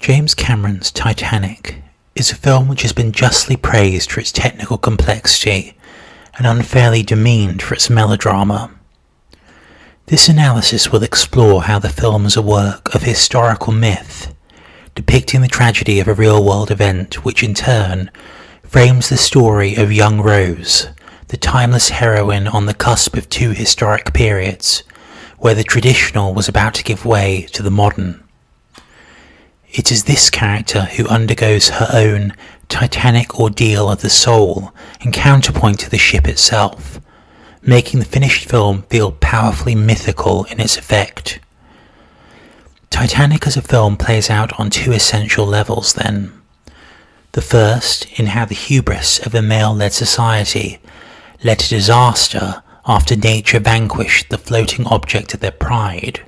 James Cameron's Titanic is a film which has been justly praised for its technical complexity and unfairly demeaned for its melodrama. This analysis will explore how the film is a work of historical myth, depicting the tragedy of a real-world event which in turn frames the story of young Rose, the timeless heroine on the cusp of two historic periods, where the traditional was about to give way to the modern. It is this character who undergoes her own Titanic ordeal of the soul in counterpoint to the ship itself, making the finished film feel powerfully mythical in its effect. Titanic as a film plays out on two essential levels then. The first, in how the hubris of a male-led society led to disaster after nature vanquished the floating object of their pride,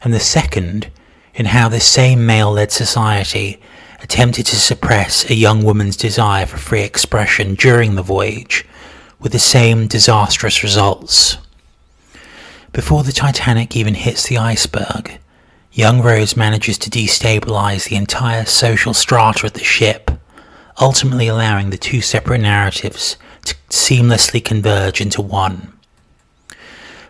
and the second, in how this same male-led society attempted to suppress a young woman's desire for free expression during the voyage, with the same disastrous results. Before the Titanic even hits the iceberg, young Rose manages to destabilize the entire social strata of the ship, ultimately allowing the two separate narratives to seamlessly converge into one.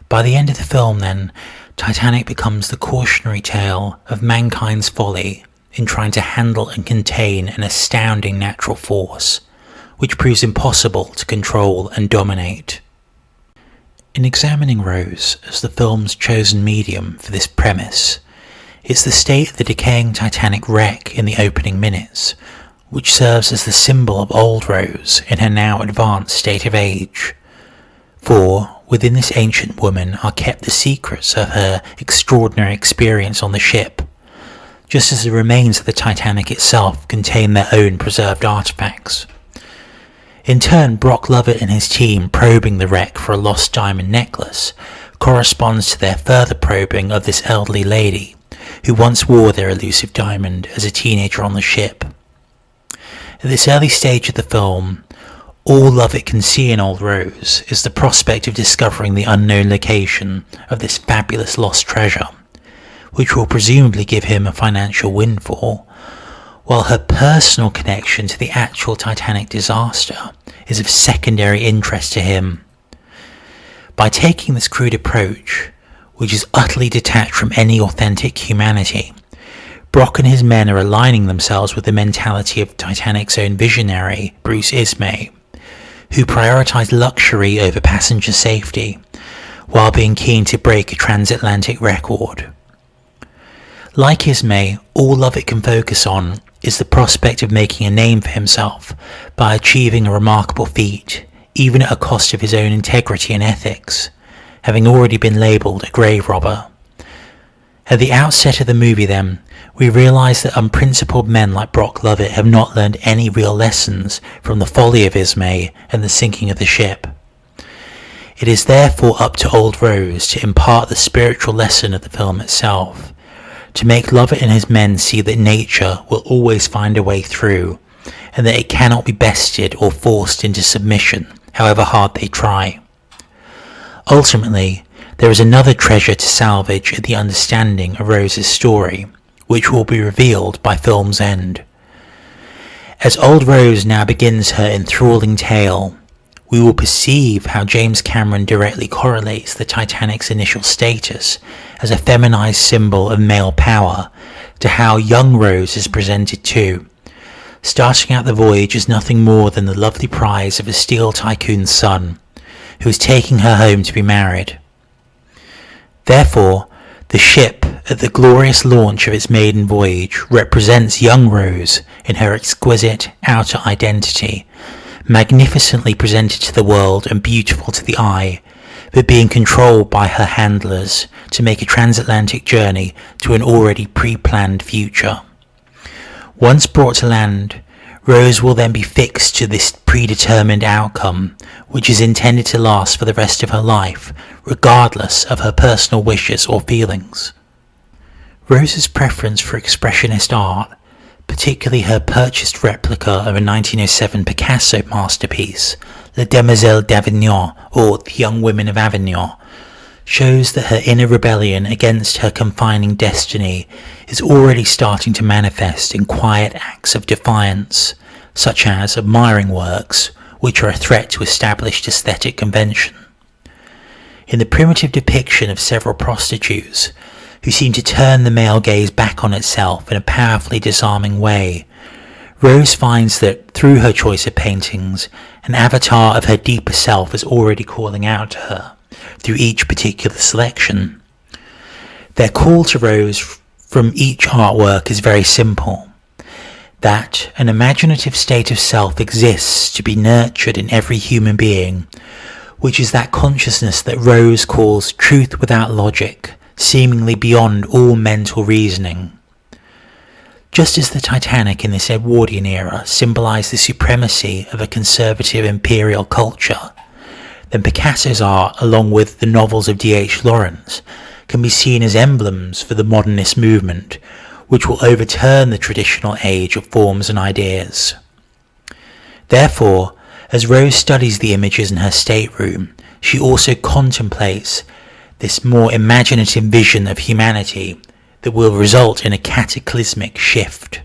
By the end of the film then, Titanic becomes the cautionary tale of mankind's folly in trying to handle and contain an astounding natural force, which proves impossible to control and dominate. In examining Rose as the film's chosen medium for this premise, it's the state of the decaying Titanic wreck in the opening minutes, which serves as the symbol of old Rose in her now advanced state of age. For within this ancient woman are kept the secrets of her extraordinary experience on the ship, just as the remains of the Titanic itself contain their own preserved artifacts. In turn, Brock Lovett and his team probing the wreck for a lost diamond necklace corresponds to their further probing of this elderly lady, who once wore their elusive diamond as a teenager on the ship. At this early stage of the film, all Lovett can see in old Rose is the prospect of discovering the unknown location of this fabulous lost treasure, which will presumably give him a financial windfall, while her personal connection to the actual Titanic disaster is of secondary interest to him. By taking this crude approach, which is utterly detached from any authentic humanity, Brock and his men are aligning themselves with the mentality of Titanic's own visionary, Bruce Ismay, who prioritised luxury over passenger safety, while being keen to break a transatlantic record. Like Ismay, all Lovett can focus on is the prospect of making a name for himself by achieving a remarkable feat, even at a cost of his own integrity and ethics, having already been labelled a grave robber. At the outset of the movie then, we realise that unprincipled men like Brock Lovett have not learned any real lessons from the folly of Ismay and the sinking of the ship. It is therefore up to old Rose to impart the spiritual lesson of the film itself, to make Lovett and his men see that nature will always find a way through, and that it cannot be bested or forced into submission, however hard they try. Ultimately, there is another treasure to salvage at the understanding of Rose's story, which will be revealed by film's end. As old Rose now begins her enthralling tale, we will perceive how James Cameron directly correlates the Titanic's initial status as a feminized symbol of male power to how young Rose is presented too, starting out the voyage as nothing more than the lovely prize of a steel tycoon's son, who is taking her home to be married. Therefore, the ship at the glorious launch of its maiden voyage represents young Rose in her exquisite outer identity, magnificently presented to the world and beautiful to the eye, but being controlled by her handlers to make a transatlantic journey to an already pre-planned future. Once brought to land, Rose will then be fixed to this predetermined outcome, which is intended to last for the rest of her life, regardless of her personal wishes or feelings. Rose's preference for expressionist art, particularly her purchased replica of a 1907 Picasso masterpiece, Les Demoiselles d'Avignon, or The Young Women of Avignon, shows that her inner rebellion against her confining destiny is already starting to manifest in quiet acts of defiance, such as admiring works which are a threat to established aesthetic convention. In the primitive depiction of several prostitutes who seem to turn the male gaze back on itself in a powerfully disarming way, Rose finds that through her choice of paintings, an avatar of her deeper self is already calling out to her through each particular selection. Their call to Rose from each artwork is very simple: that an imaginative state of self exists to be nurtured in every human being, which is that consciousness that Rose calls truth without logic, seemingly beyond all mental reasoning. Just as the Titanic in this Edwardian era symbolised the supremacy of a conservative imperial culture, then Picasso's art, along with the novels of D.H. Lawrence, can be seen as emblems for the modernist movement, which will overturn the traditional age of forms and ideas. Therefore, as Rose studies the images in her stateroom, she also contemplates this more imaginative vision of humanity that will result in a cataclysmic shift.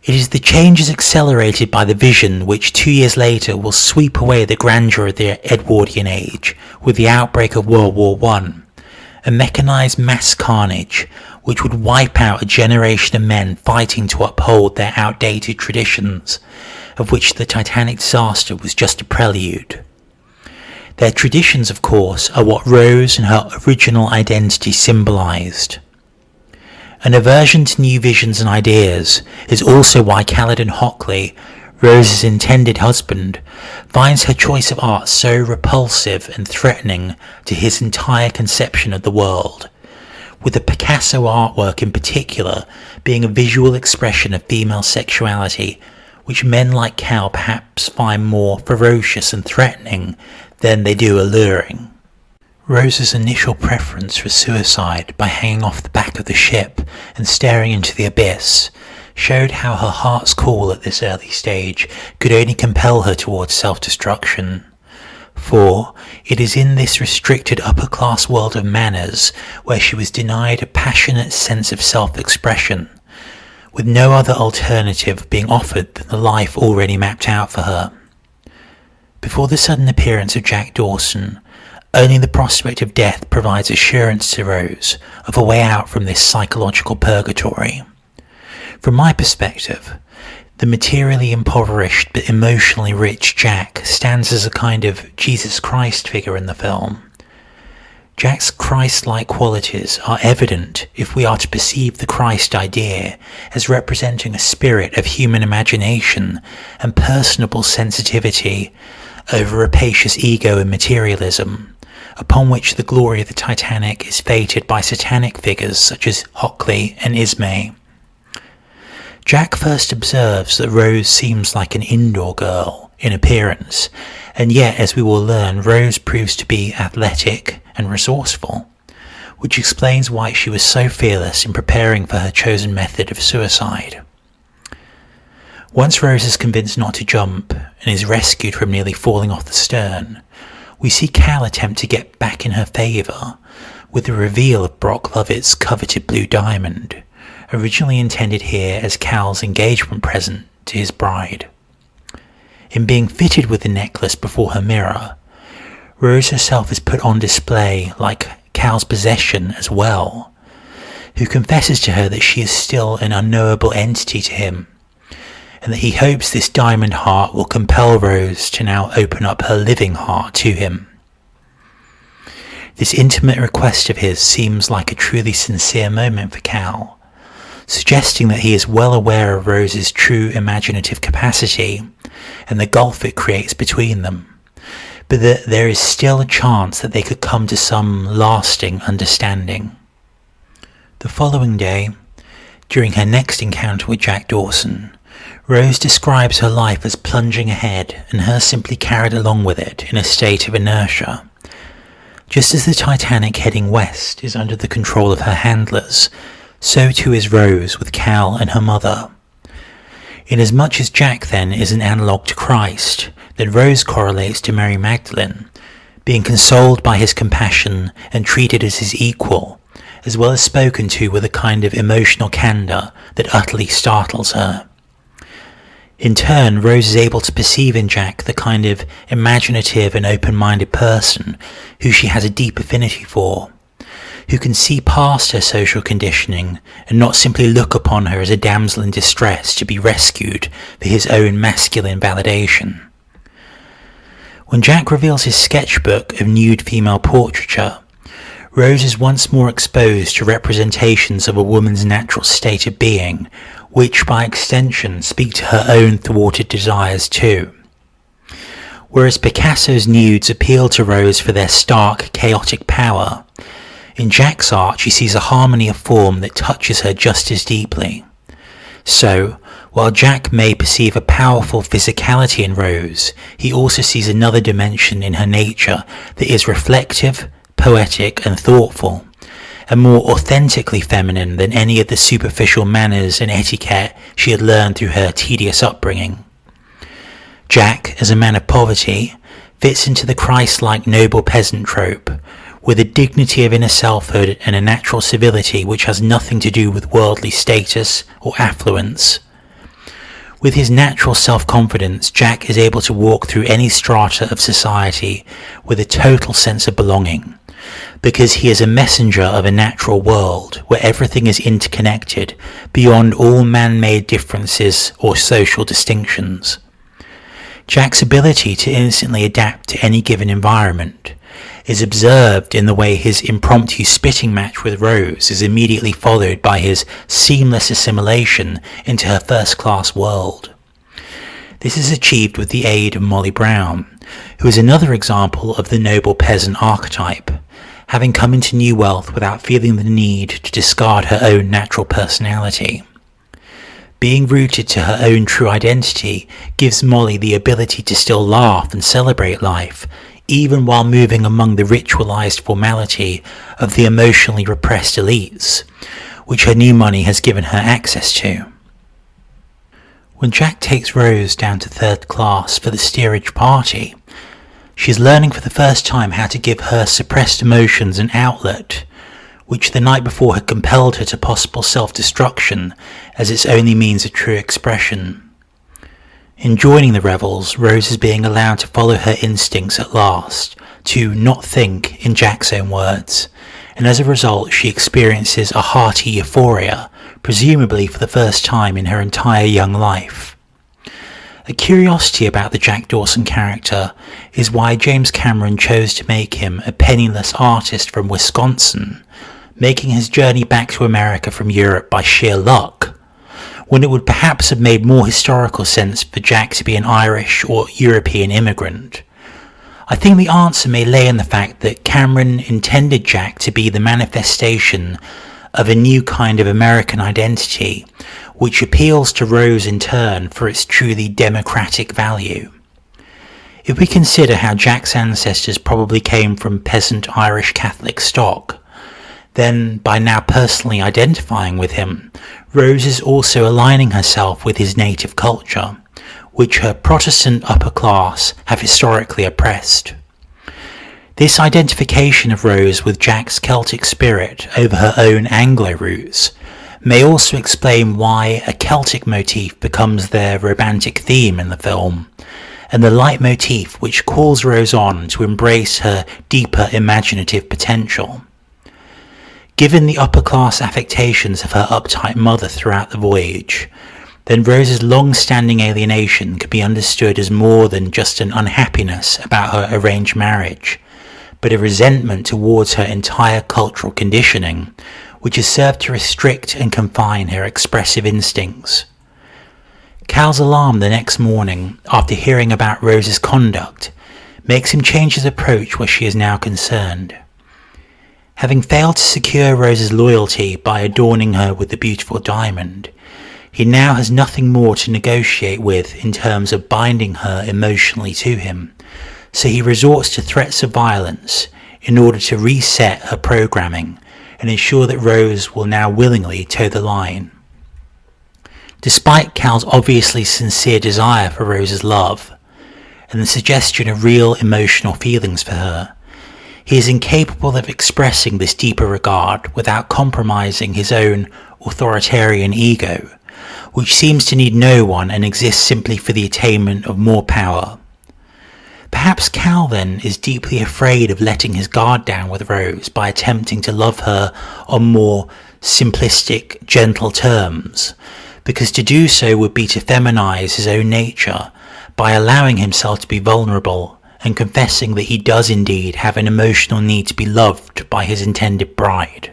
It is the changes accelerated by the vision which 2 years later will sweep away the grandeur of the Edwardian age with the outbreak of World War I, a mechanised mass carnage which would wipe out a generation of men fighting to uphold their outdated traditions, of which the Titanic disaster was just a prelude. Their traditions, of course, are what Rose and her original identity symbolised. An aversion to new visions and ideas is also why Caledon Hockley, Rose's intended husband, finds her choice of art so repulsive and threatening to his entire conception of the world, with the Picasso artwork in particular being a visual expression of female sexuality which men like Cal perhaps find more ferocious and threatening than they do alluring. Rose's initial preference for suicide by hanging off the back of the ship and staring into the abyss showed how her heart's call at this early stage could only compel her towards self-destruction. For it is in this restricted upper-class world of manners where she was denied a passionate sense of self-expression, with no other alternative being offered than the life already mapped out for her. Before the sudden appearance of Jack Dawson, only the prospect of death provides assurance to Rose of a way out from this psychological purgatory. From my perspective, the materially impoverished but emotionally rich Jack stands as a kind of Jesus Christ figure in the film. Jack's Christ-like qualities are evident if we are to perceive the Christ idea as representing a spirit of human imagination and personable sensitivity over rapacious ego and materialism, upon which the glory of the Titanic is fated by satanic figures such as Hockley and Ismay. Jack first observes that Rose seems like an indoor girl in appearance, and yet, as we will learn, Rose proves to be athletic and resourceful, which explains why she was so fearless in preparing for her chosen method of suicide. Once Rose is convinced not to jump and is rescued from nearly falling off the stern, we see Cal attempt to get back in her favour with the reveal of Brock Lovett's coveted blue diamond, originally intended here as Cal's engagement present to his bride. In being fitted with the necklace before her mirror, Rose herself is put on display like Cal's possession as well, who confesses to her that she is still an unknowable entity to him, and that he hopes this diamond heart will compel Rose to now open up her living heart to him. This intimate request of his seems like a truly sincere moment for Cal, suggesting that he is well aware of Rose's true imaginative capacity and the gulf it creates between them, but that there is still a chance that they could come to some lasting understanding. The following day, during her next encounter with Jack Dawson, Rose describes her life as plunging ahead and her simply carried along with it in a state of inertia. Just as the Titanic heading west is under the control of her handlers, so too is Rose with Cal and her mother. Inasmuch as Jack then is an analogue to Christ, then Rose correlates to Mary Magdalene, being consoled by his compassion and treated as his equal, as well as spoken to with a kind of emotional candour that utterly startles her. In turn, Rose is able to perceive in Jack the kind of imaginative and open-minded person who she has a deep affinity for, who can see past her social conditioning and not simply look upon her as a damsel in distress to be rescued for his own masculine validation. When Jack reveals his sketchbook of nude female portraiture, Rose is once more exposed to representations of a woman's natural state of being, which by extension speak to her own thwarted desires too. Whereas Picasso's nudes appeal to Rose for their stark, chaotic power, in Jack's art she sees a harmony of form that touches her just as deeply. So, while Jack may perceive a powerful physicality in Rose, he also sees another dimension in her nature that is reflective, poetic and thoughtful, and more authentically feminine than any of the superficial manners and etiquette she had learned through her tedious upbringing. Jack, as a man of poverty, fits into the Christ-like noble peasant trope, with a dignity of inner selfhood and a natural civility which has nothing to do with worldly status or affluence. With his natural self-confidence, Jack is able to walk through any strata of society with a total sense of belonging, because he is a messenger of a natural world where everything is interconnected beyond all man-made differences or social distinctions. Jack's ability to instantly adapt to any given environment is observed in the way his impromptu spitting match with Rose is immediately followed by his seamless assimilation into her first-class world. This is achieved with the aid of Molly Brown, who is another example of the noble peasant archetype, having come into new wealth without feeling the need to discard her own natural personality. Being rooted to her own true identity gives Molly the ability to still laugh and celebrate life, even while moving among the ritualized formality of the emotionally repressed elites, which her new money has given her access to. When Jack takes Rose down to third class for the steerage party, she is learning for the first time how to give her suppressed emotions an outlet, which the night before had compelled her to possible self-destruction as its only means of true expression. In joining the revels, Rose is being allowed to follow her instincts at last, to not think, in Jack's own words, and as a result she experiences a hearty euphoria, presumably for the first time in her entire young life. A curiosity about the Jack Dawson character is why James Cameron chose to make him a penniless artist from Wisconsin, making his journey back to America from Europe by sheer luck, when it would perhaps have made more historical sense for Jack to be an Irish or European immigrant. I think the answer may lay in the fact that Cameron intended Jack to be the manifestation of a new kind of American identity, which appeals to Rose in turn for its truly democratic value. If we consider how Jack's ancestors probably came from peasant Irish Catholic stock, then by now personally identifying with him, Rose is also aligning herself with his native culture, which her Protestant upper class have historically oppressed. This identification of Rose with Jack's Celtic spirit over her own Anglo roots may also explain why a Celtic motif becomes their romantic theme in the film, and the leitmotif which calls Rose on to embrace her deeper imaginative potential. Given the upper-class affectations of her uptight mother throughout the voyage, then Rose's long-standing alienation could be understood as more than just an unhappiness about her arranged marriage, but a resentment towards her entire cultural conditioning, which has served to restrict and confine her expressive instincts. Cal's alarm the next morning, after hearing about Rose's conduct, makes him change his approach where she is now concerned. Having failed to secure Rose's loyalty by adorning her with the beautiful diamond, he now has nothing more to negotiate with in terms of binding her emotionally to him, so he resorts to threats of violence in order to reset her programming and ensure that Rose will now willingly toe the line. Despite Cal's obviously sincere desire for Rose's love, and the suggestion of real emotional feelings for her, He is incapable of expressing this deeper regard without compromising his own authoritarian ego, which seems to need no one and exists simply for the attainment of more power. Perhaps Cal, then, is deeply afraid of letting his guard down with Rose by attempting to love her on more simplistic, gentle terms, because to do so would be to feminize his own nature by allowing himself to be vulnerable and confessing that he does indeed have an emotional need to be loved by his intended bride.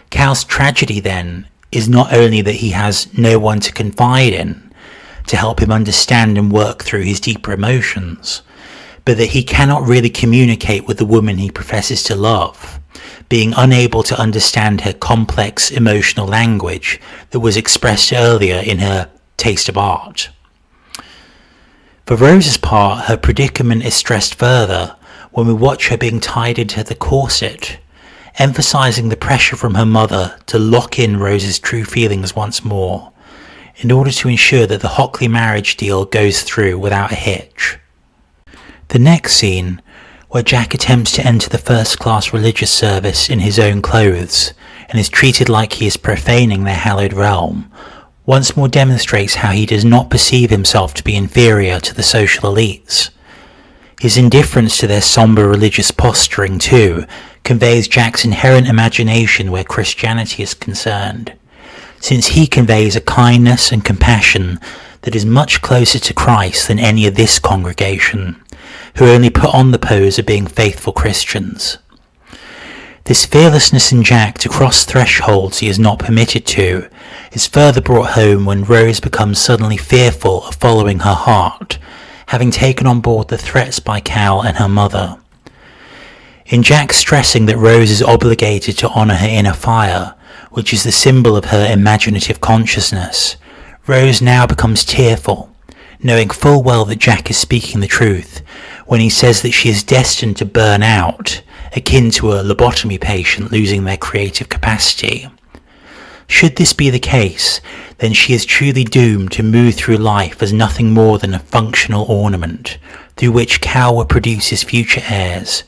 Cal's tragedy, then, is not only that he has no one to confide in to help him understand and work through his deeper emotions, but that he cannot really communicate with the woman he professes to love, being unable to understand her complex emotional language that was expressed earlier in her taste of art. For Rose's part, her predicament is stressed further when we watch her being tied into the corset, emphasizing the pressure from her mother to lock in Rose's true feelings once more, in order to ensure that the Hockley marriage deal goes through without a hitch. The next scene, where Jack attempts to enter the first-class religious service in his own clothes and is treated like he is profaning their hallowed realm, once more demonstrates how he does not perceive himself to be inferior to the social elites. His indifference to their somber religious posturing, too, conveys Jack's inherent imagination where Christianity is concerned, since he conveys a kindness and compassion that is much closer to Christ than any of this congregation, who only put on the pose of being faithful Christians. This fearlessness in Jack to cross thresholds he is not permitted to is further brought home when Rose becomes suddenly fearful of following her heart, having taken on board the threats by Cal and her mother. In Jack stressing that Rose is obligated to honour her inner fire, which is the symbol of her imaginative consciousness, Rose now becomes tearful, knowing full well that Jack is speaking the truth when he says that she is destined to burn out, akin to a lobotomy patient losing their creative capacity. Should this be the case, then she is truly doomed to move through life as nothing more than a functional ornament, through which Cal will produce his future heirs,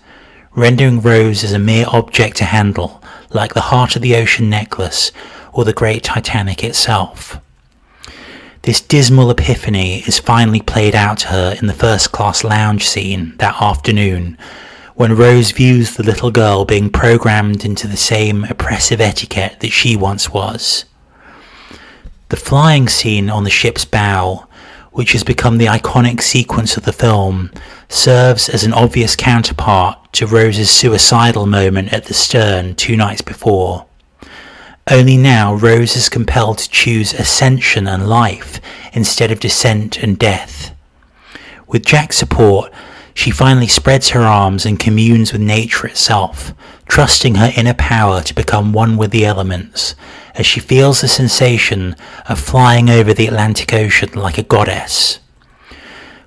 rendering Rose as a mere object to handle, like the Heart of the Ocean necklace or the great Titanic itself. This dismal epiphany is finally played out to her in the first-class lounge scene that afternoon, when Rose views the little girl being programmed into the same oppressive etiquette that she once was. The flying scene on the ship's bow, which has become the iconic sequence of the film, serves as an obvious counterpart to Rose's suicidal moment at the stern 2 nights before. Only now Rose is compelled to choose ascension and life instead of descent and death. With Jack's support, she finally spreads her arms and communes with nature itself, trusting her inner power to become one with the elements, as she feels the sensation of flying over the Atlantic Ocean like a goddess.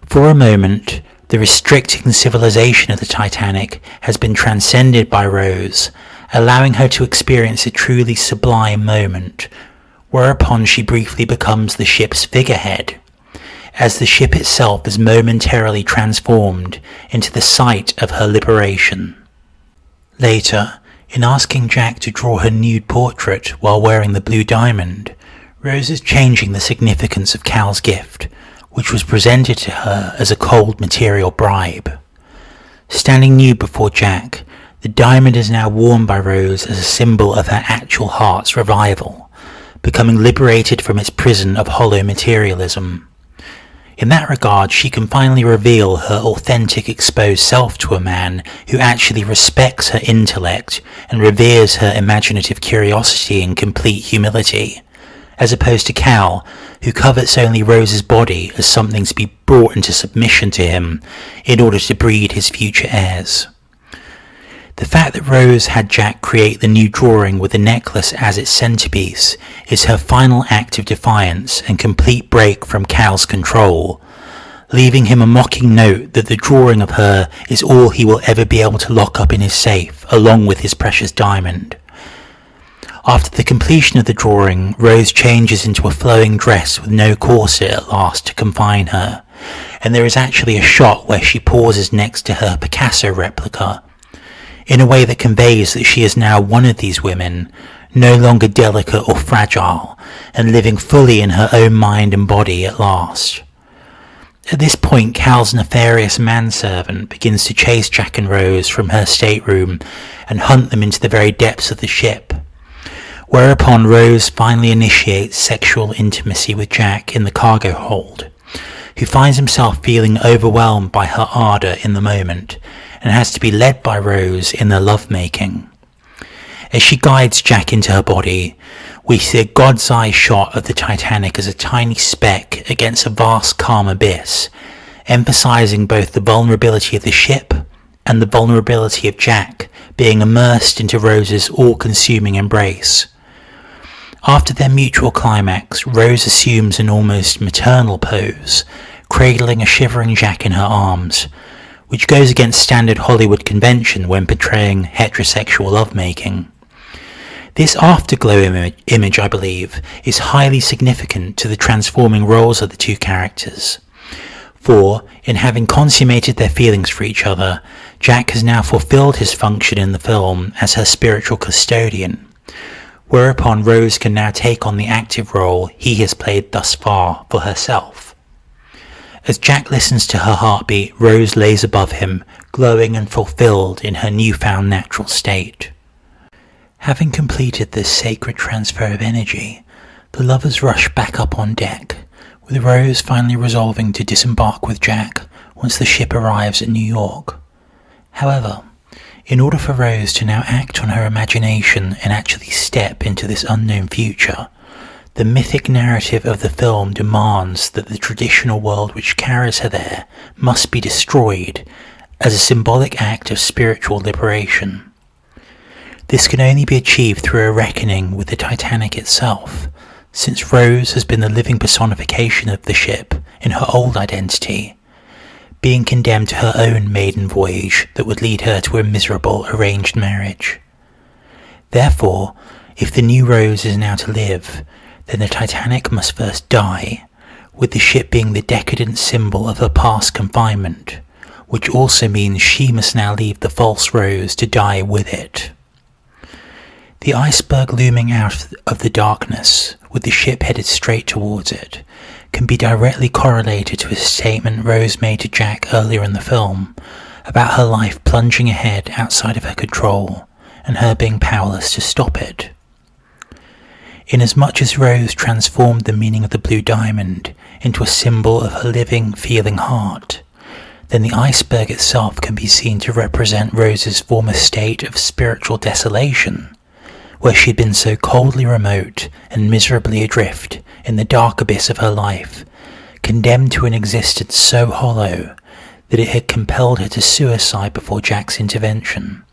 For a moment, the restricting civilization of the Titanic has been transcended by Rose, allowing her to experience a truly sublime moment, whereupon she briefly becomes the ship's figurehead, as the ship itself is momentarily transformed into the site of her liberation. Later, in asking Jack to draw her nude portrait while wearing the blue diamond, Rose is changing the significance of Cal's gift, which was presented to her as a cold material bribe. Standing nude before Jack, the diamond is now worn by Rose as a symbol of her actual heart's revival, becoming liberated from its prison of hollow materialism. In that regard, she can finally reveal her authentic exposed self to a man who actually respects her intellect and reveres her imaginative curiosity and complete humility, as opposed to Cal, who covets only Rose's body as something to be brought into submission to him in order to breed his future heirs. The fact that Rose had Jack create the new drawing with the necklace as its centerpiece is her final act of defiance and complete break from Cal's control, leaving him a mocking note that the drawing of her is all he will ever be able to lock up in his safe, along with his precious diamond. After the completion of the drawing, Rose changes into a flowing dress with no corset at last to confine her, and there is actually a shot where she pauses next to her Picasso replica, in a way that conveys that she is now one of these women, no longer delicate or fragile, and living fully in her own mind and body at last. At this point, Cal's nefarious manservant begins to chase Jack and Rose from her stateroom and hunt them into the very depths of the ship, whereupon Rose finally initiates sexual intimacy with Jack in the cargo hold, who finds himself feeling overwhelmed by her ardour in the moment and has to be led by Rose in their lovemaking. As she guides Jack into her body, we see a God's eye shot of the Titanic as a tiny speck against a vast calm abyss, emphasizing both the vulnerability of the ship and the vulnerability of Jack being immersed into Rose's all-consuming embrace. After their mutual climax, Rose assumes an almost maternal pose, cradling a shivering Jack in her arms, which goes against standard Hollywood convention when portraying heterosexual lovemaking. This afterglow image, I believe, is highly significant to the transforming roles of the two characters. For, in having consummated their feelings for each other, Jack has now fulfilled his function in the film as her spiritual custodian, whereupon Rose can now take on the active role he has played thus far for herself. As Jack listens to her heartbeat, Rose lays above him, glowing and fulfilled in her newfound natural state. Having completed this sacred transfer of energy, the lovers rush back up on deck, with Rose finally resolving to disembark with Jack once the ship arrives at New York. However, in order for Rose to now act on her imagination and actually step into this unknown future, the mythic narrative of the film demands that the traditional world which carries her there must be destroyed as a symbolic act of spiritual liberation. This can only be achieved through a reckoning with the Titanic itself, since Rose has been the living personification of the ship in her old identity, being condemned to her own maiden voyage that would lead her to a miserable arranged marriage. Therefore, if the new Rose is now to live, then the Titanic must first die, with the ship being the decadent symbol of her past confinement, which also means she must now leave the false Rose to die with it. The iceberg looming out of the darkness, with the ship headed straight towards it, can be directly correlated to a statement Rose made to Jack earlier in the film about her life plunging ahead outside of her control and her being powerless to stop it. Inasmuch as Rose transformed the meaning of the blue diamond into a symbol of her living, feeling heart, then the iceberg itself can be seen to represent Rose's former state of spiritual desolation, where she had been so coldly remote and miserably adrift in the dark abyss of her life, condemned to an existence so hollow that it had compelled her to suicide before Jack's intervention.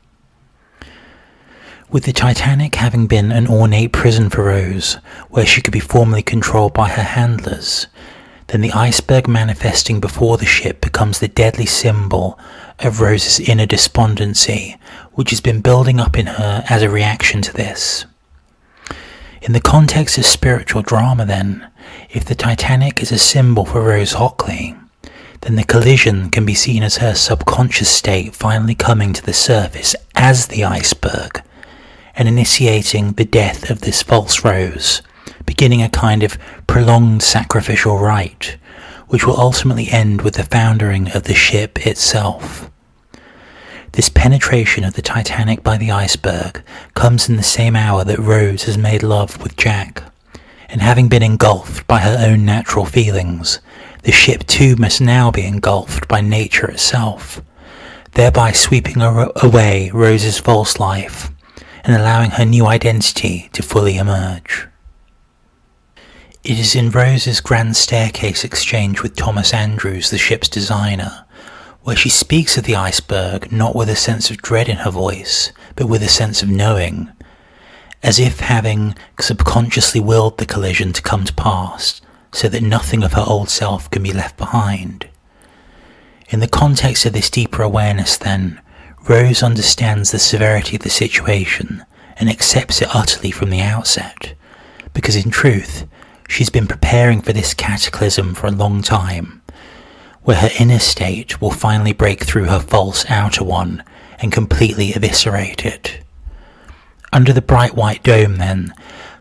With the Titanic having been an ornate prison for Rose, where she could be formally controlled by her handlers, then the iceberg manifesting before the ship becomes the deadly symbol of Rose's inner despondency, which has been building up in her as a reaction to this. In the context of spiritual drama then, if the Titanic is a symbol for Rose Hockley, then the collision can be seen as her subconscious state finally coming to the surface as the iceberg, and initiating the death of this false Rose, beginning a kind of prolonged sacrificial rite, which will ultimately end with the foundering of the ship itself. This penetration of the Titanic by the iceberg comes in the same hour that Rose has made love with Jack, and having been engulfed by her own natural feelings, the ship too must now be engulfed by nature itself, thereby sweeping away Rose's false life and allowing her new identity to fully emerge. It is in Rose's grand staircase exchange with Thomas Andrews, the ship's designer, where she speaks of the iceberg not with a sense of dread in her voice, but with a sense of knowing, as if having subconsciously willed the collision to come to pass, so that nothing of her old self can be left behind. In the context of this deeper awareness then, Rose understands the severity of the situation and accepts it utterly from the outset, because in truth, she's been preparing for this cataclysm for a long time, where her inner state will finally break through her false outer one and completely eviscerate it. Under the bright white dome, then,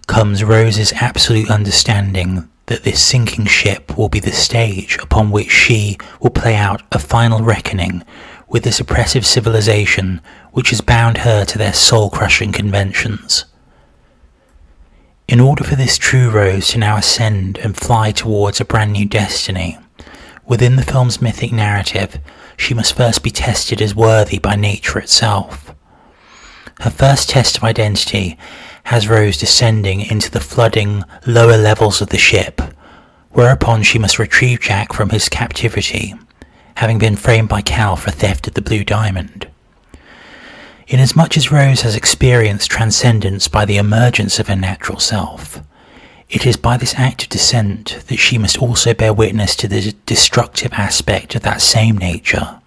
comes Rose's absolute understanding that this sinking ship will be the stage upon which she will play out a final reckoning with this oppressive civilization which has bound her to their soul-crushing conventions. In order for this true Rose to now ascend and fly towards a brand new destiny, within the film's mythic narrative, she must first be tested as worthy by nature itself. Her first test of identity has Rose descending into the flooding lower levels of the ship, whereupon she must retrieve Jack from his captivity, having been framed by Cal for theft of the Blue Diamond. Inasmuch as Rose has experienced transcendence by the emergence of her natural self, it is by this act of descent that she must also bear witness to the destructive aspect of that same nature,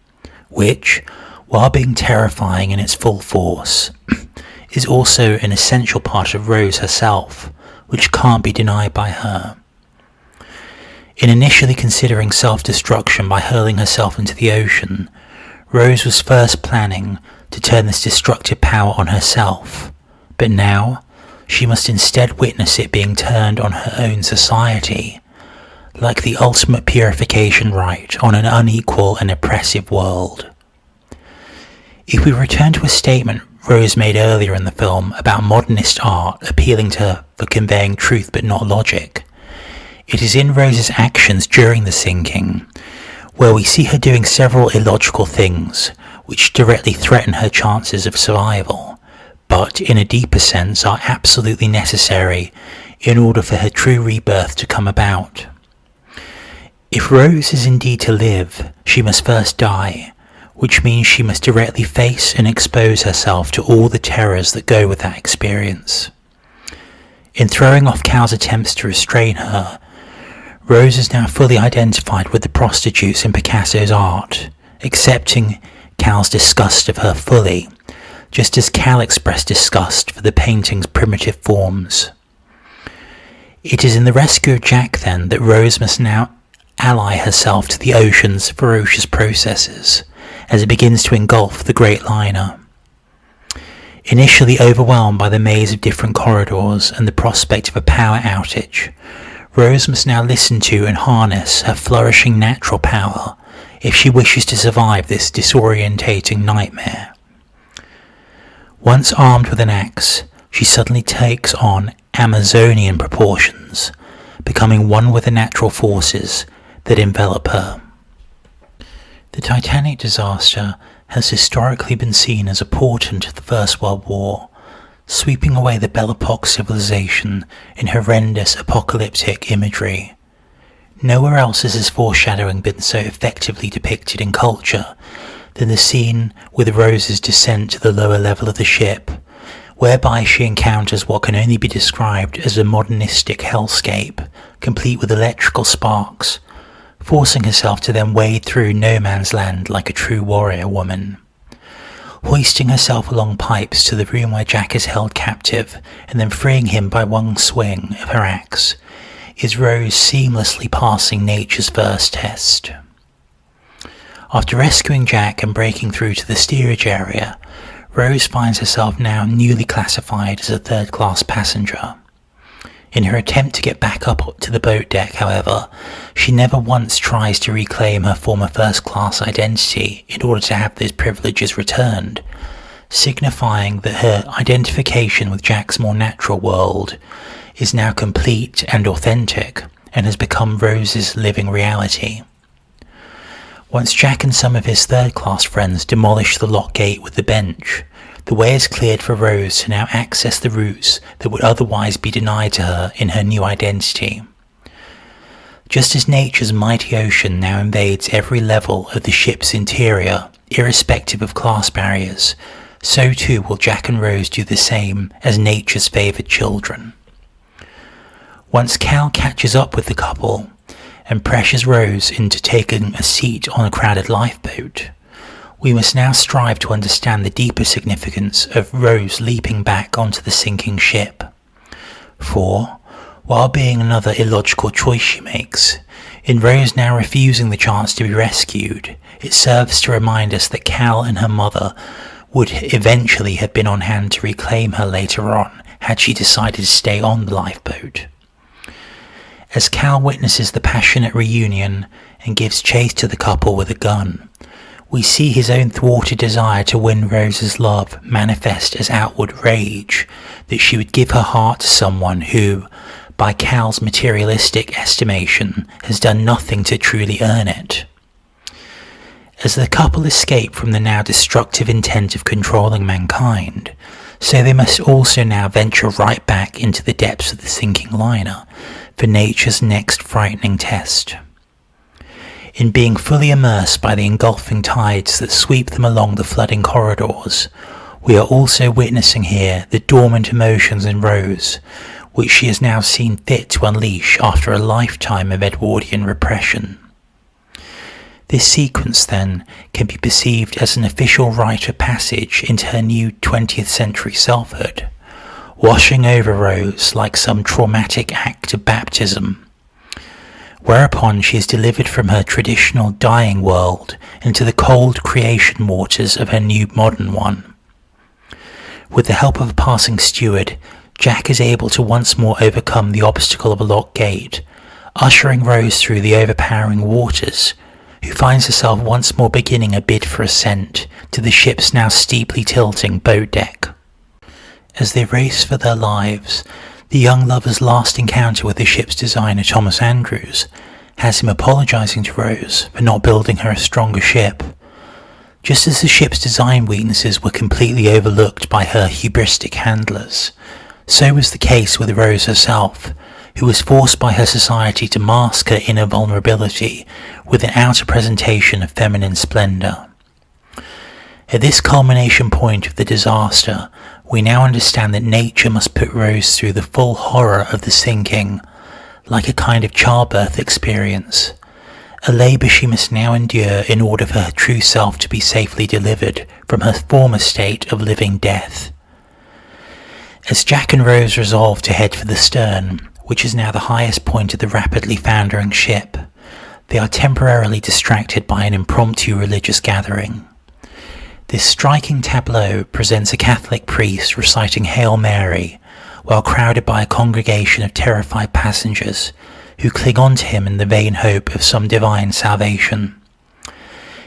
which, while being terrifying in its full force, is also an essential part of Rose herself, which can't be denied by her. In initially considering self-destruction by hurling herself into the ocean, Rose was first planning to turn this destructive power on herself, but now she must instead witness it being turned on her own society, like the ultimate purification rite on an unequal and oppressive world. If we return to a statement Rose made earlier in the film about modernist art appealing to her for conveying truth but not logic, it is in Rose's actions during the sinking where we see her doing several illogical things which directly threaten her chances of survival, but in a deeper sense are absolutely necessary in order for her true rebirth to come about. If Rose is indeed to live, she must first die, which means she must directly face and expose herself to all the terrors that go with that experience. In throwing off Cal's attempts to restrain her, Rose is now fully identified with the prostitutes in Picasso's art, accepting Cal's disgust of her fully, just as Cal expressed disgust for the painting's primitive forms. It is in the rescue of Jack, then, that Rose must now ally herself to the ocean's ferocious processes, as it begins to engulf the great liner. Initially overwhelmed by the maze of different corridors and the prospect of a power outage, Rose must now listen to and harness her flourishing natural power if she wishes to survive this disorientating nightmare. Once armed with an axe, she suddenly takes on Amazonian proportions, becoming one with the natural forces that envelop her. The Titanic disaster has historically been seen as a portent of the First World War, sweeping away the Belle Epoque civilization in horrendous apocalyptic imagery. Nowhere else has this foreshadowing been so effectively depicted in culture than the scene with Rose's descent to the lower level of the ship, whereby she encounters what can only be described as a modernistic hellscape, complete with electrical sparks, forcing herself to then wade through no man's land like a true warrior woman. Hoisting herself along pipes to the room where Jack is held captive, and then freeing him by one swing of her axe, is Rose seamlessly passing nature's first test. After rescuing Jack and breaking through to the steerage area, Rose finds herself now newly classified as a third-class passenger. In her attempt to get back up to the boat deck, however, she never once tries to reclaim her former first-class identity in order to have those privileges returned, signifying that her identification with Jack's more natural world is now complete and authentic, and has become Rose's living reality. Once Jack and some of his third-class friends demolish the lock gate with the bench, the way is cleared for Rose to now access the routes that would otherwise be denied to her in her new identity. Just as nature's mighty ocean now invades every level of the ship's interior, irrespective of class barriers, so too will Jack and Rose do the same as nature's favoured children. Once Cal catches up with the couple and pressures Rose into taking a seat on a crowded lifeboat, we must now strive to understand the deeper significance of Rose leaping back onto the sinking ship. For, while being another illogical choice she makes, in Rose now refusing the chance to be rescued, it serves to remind us that Cal and her mother would eventually have been on hand to reclaim her later on had she decided to stay on the lifeboat. As Cal witnesses the passionate reunion and gives chase to the couple with a gun, we see his own thwarted desire to win Rose's love manifest as outward rage that she would give her heart to someone who, by Cal's materialistic estimation, has done nothing to truly earn it. As the couple escape from the now destructive intent of controlling mankind, so they must also now venture right back into the depths of the sinking liner for nature's next frightening test. In being fully immersed by the engulfing tides that sweep them along the flooding corridors, we are also witnessing here the dormant emotions in Rose, which she has now seen fit to unleash after a lifetime of Edwardian repression. This sequence, then, can be perceived as an official rite of passage into her new 20th century selfhood, washing over Rose like some traumatic act of baptism, whereupon she is delivered from her traditional dying world into the cold creation waters of her new modern one. With the help of a passing steward, Jack is able to once more overcome the obstacle of a locked gate, ushering Rose through the overpowering waters, who finds herself once more beginning a bid for ascent to the ship's now steeply tilting boat deck. As they race for their lives, the young lover's last encounter with the ship's designer Thomas Andrews has him apologising to Rose for not building her a stronger ship. Just as the ship's design weaknesses were completely overlooked by her hubristic handlers, so was the case with Rose herself, who was forced by her society to mask her inner vulnerability with an outer presentation of feminine splendour. At this culmination point of the disaster, we now understand that nature must put Rose through the full horror of the sinking, like a kind of childbirth experience, a labour she must now endure in order for her true self to be safely delivered from her former state of living death. As Jack and Rose resolve to head for the stern, which is now the highest point of the rapidly foundering ship, they are temporarily distracted by an impromptu religious gathering. This striking tableau presents a Catholic priest reciting Hail Mary, while crowded by a congregation of terrified passengers who cling on to him in the vain hope of some divine salvation.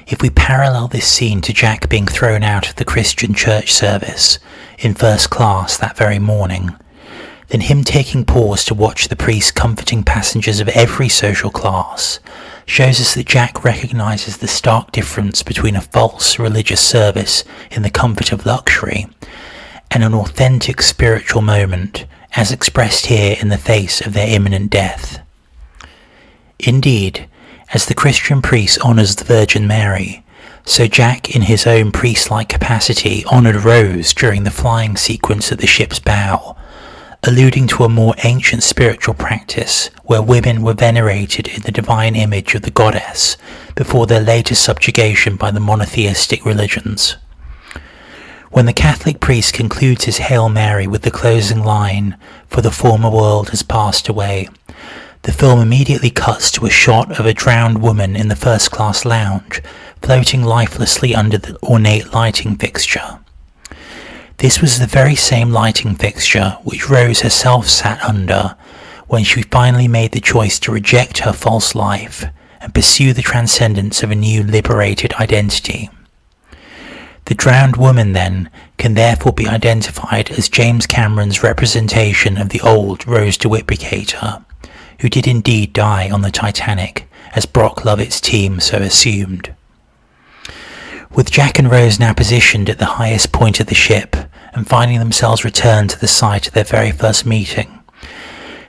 If we parallel this scene to Jack being thrown out of the Christian church service in first class that very morning, then him taking pause to watch the priest comforting passengers of every social class shows us that Jack recognises the stark difference between a false religious service in the comfort of luxury and an authentic spiritual moment as expressed here in the face of their imminent death. Indeed, as the Christian priest honours the Virgin Mary, so Jack in his own priest-like capacity honoured Rose during the flying sequence at the ship's bow, alluding to a more ancient spiritual practice where women were venerated in the divine image of the goddess before their later subjugation by the monotheistic religions. When the Catholic priest concludes his Hail Mary with the closing line, "For the former world has passed away," the film immediately cuts to a shot of a drowned woman in the first-class lounge, floating lifelessly under the ornate lighting fixture. This was the very same lighting fixture which Rose herself sat under when she finally made the choice to reject her false life and pursue the transcendence of a new liberated identity. The drowned woman, then, can therefore be identified as James Cameron's representation of the old Rose DeWitt Bricator, who did indeed die on the Titanic, as Brock Lovett's team so assumed. With Jack and Rose now positioned at the highest point of the ship and finding themselves returned to the site of their very first meeting,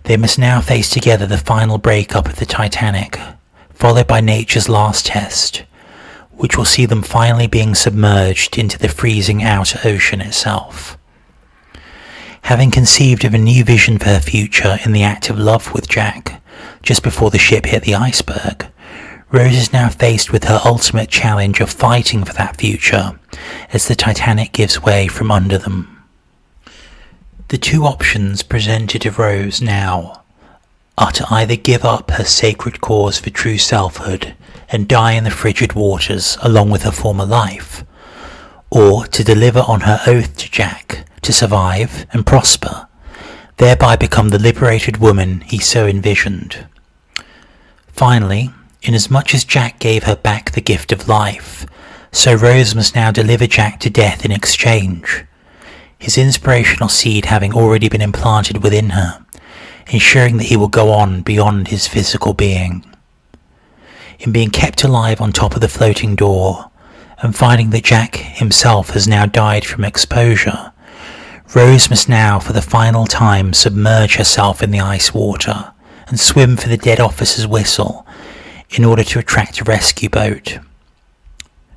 they must now face together the final breakup of the Titanic, followed by nature's last test, which will see them finally being submerged into the freezing outer ocean itself. Having conceived of a new vision for her future in the act of love with Jack, just before the ship hit the iceberg, Rose is now faced with her ultimate challenge of fighting for that future as the Titanic gives way from under them. The two options presented to Rose now are to either give up her sacred cause for true selfhood and die in the frigid waters along with her former life, or to deliver on her oath to Jack to survive and prosper, thereby become the liberated woman he so envisioned. Finally, inasmuch as Jack gave her back the gift of life, so Rose must now deliver Jack to death in exchange, his inspirational seed having already been implanted within her, ensuring that he will go on beyond his physical being. In being kept alive on top of the floating door, and finding that Jack himself has now died from exposure, Rose must now for the final time submerge herself in the ice water and swim for the dead officer's whistle in order to attract a rescue boat.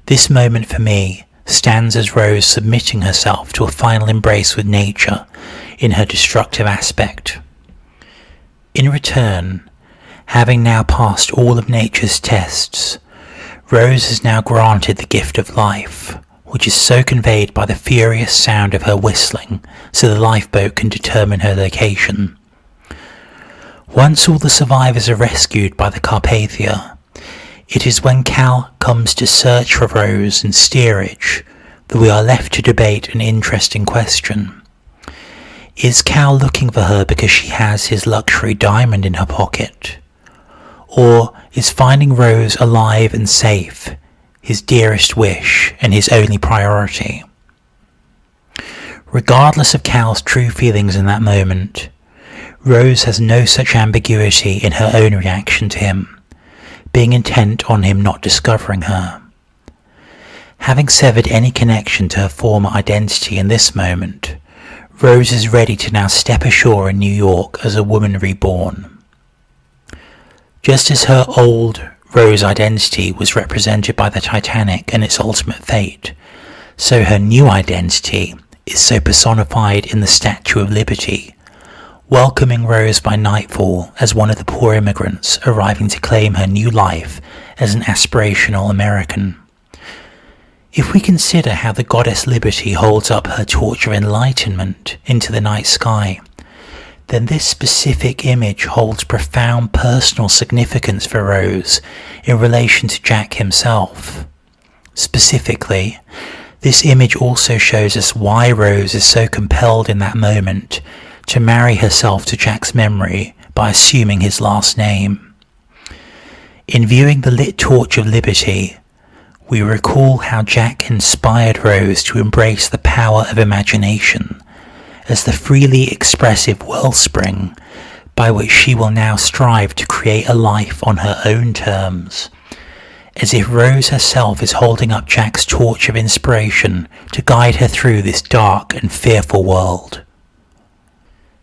This moment for me stands as Rose submitting herself to a final embrace with nature in her destructive aspect. In return, having now passed all of nature's tests, Rose is now granted the gift of life, which is so conveyed by the furious sound of her whistling so the lifeboat can determine her location. Once all the survivors are rescued by the Carpathia, it is when Cal comes to search for Rose in steerage that we are left to debate an interesting question. Is Cal looking for her because she has his luxury diamond in her pocket? Or is finding Rose alive and safe his dearest wish and his only priority? Regardless of Cal's true feelings in that moment, Rose has no such ambiguity in her own reaction to him, being intent on him not discovering her. Having severed any connection to her former identity in this moment, Rose is ready to now step ashore in New York as a woman reborn. Just as her old Rose identity was represented by the Titanic and its ultimate fate, so her new identity is so personified in the Statue of Liberty, welcoming Rose by nightfall as one of the poor immigrants arriving to claim her new life as an aspirational American. If we consider how the goddess Liberty holds up her torch of enlightenment into the night sky, then this specific image holds profound personal significance for Rose in relation to Jack himself. Specifically, this image also shows us why Rose is so compelled in that moment to marry herself to Jack's memory by assuming his last name. In viewing the lit torch of liberty, we recall how Jack inspired Rose to embrace the power of imagination as the freely expressive wellspring by which she will now strive to create a life on her own terms, as if Rose herself is holding up Jack's torch of inspiration to guide her through this dark and fearful world.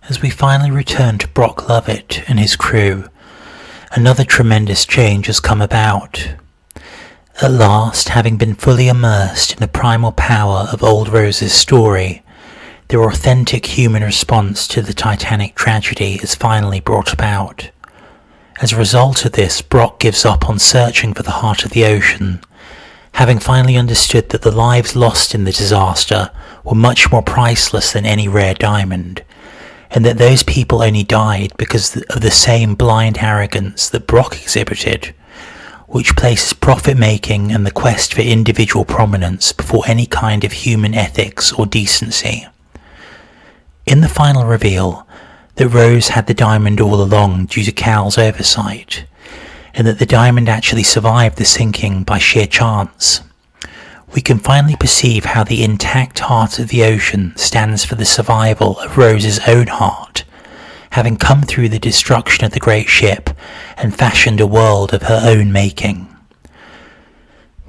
As we finally return to Brock Lovett and his crew, another tremendous change has come about. At last, having been fully immersed in the primal power of old Rose's story, their authentic human response to the Titanic tragedy is finally brought about. As a result of this, Brock gives up on searching for the heart of the ocean, having finally understood that the lives lost in the disaster were much more priceless than any rare diamond, and that those people only died because of the same blind arrogance that Brock exhibited, which places profit-making and the quest for individual prominence before any kind of human ethics or decency. In the final reveal that Rose had the diamond all along due to Cal's oversight, and that the diamond actually survived the sinking by sheer chance, we can finally perceive how the intact heart of the ocean stands for the survival of Rose's own heart, having come through the destruction of the great ship and fashioned a world of her own making.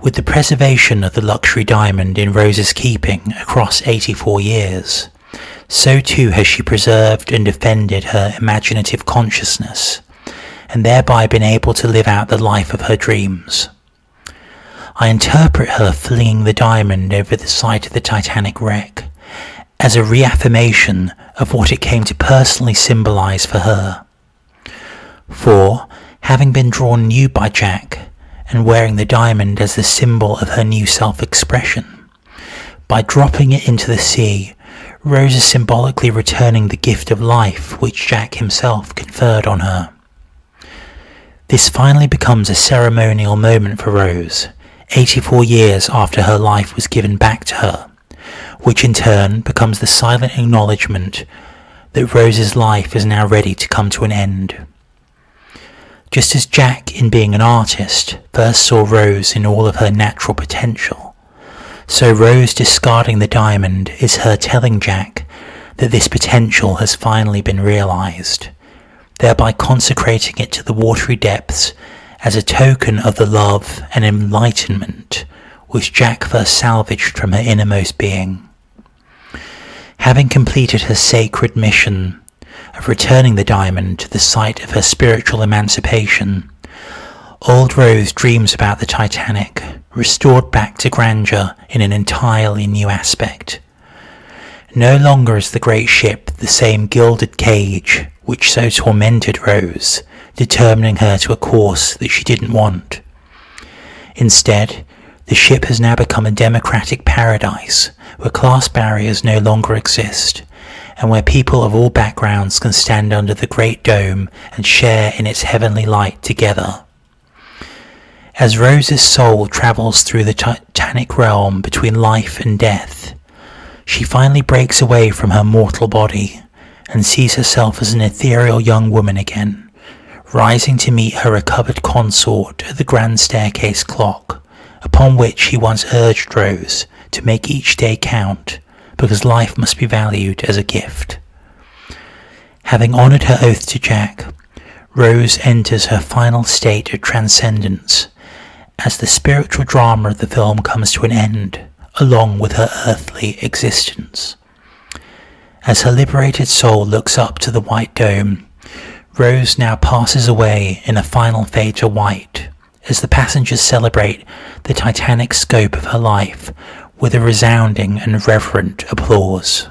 With the preservation of the luxury diamond in Rose's keeping across 84 years, so too has she preserved and defended her imaginative consciousness, and thereby been able to live out the life of her dreams. I interpret her flinging the diamond over the site of the Titanic wreck as a reaffirmation of what it came to personally symbolize for her. For, having been drawn new by Jack, and wearing the diamond as the symbol of her new self-expression, by dropping it into the sea, Rose is symbolically returning the gift of life which Jack himself conferred on her. This finally becomes a ceremonial moment for Rose, 84 years after her life was given back to her, which in turn becomes the silent acknowledgement that Rose's life is now ready to come to an end. Just as Jack, in being an artist, first saw Rose in all of her natural potential, so Rose discarding the diamond is her telling Jack that this potential has finally been realised, thereby consecrating it to the watery depths as a token of the love and enlightenment which Jack first salvaged from her innermost being. Having completed her sacred mission of returning the diamond to the site of her spiritual emancipation, old Rose dreams about the Titanic, restored back to grandeur in an entirely new aspect. No longer is the great ship the same gilded cage which so tormented Rose, determining her to a course that she didn't want. Instead, the ship has now become a democratic paradise where class barriers no longer exist, and where people of all backgrounds can stand under the great dome and share in its heavenly light together. As Rose's soul travels through the Titanic realm between life and death, she finally breaks away from her mortal body and sees herself as an ethereal young woman again, rising to meet her recovered consort at the grand staircase clock, upon which he once urged Rose to make each day count, because life must be valued as a gift. Having honoured her oath to Jack, Rose enters her final state of transcendence as the spiritual drama of the film comes to an end, along with her earthly existence. As her liberated soul looks up to the white dome, Rose now passes away in a final fade to white, as the passengers celebrate the titanic scope of her life with a resounding and reverent applause.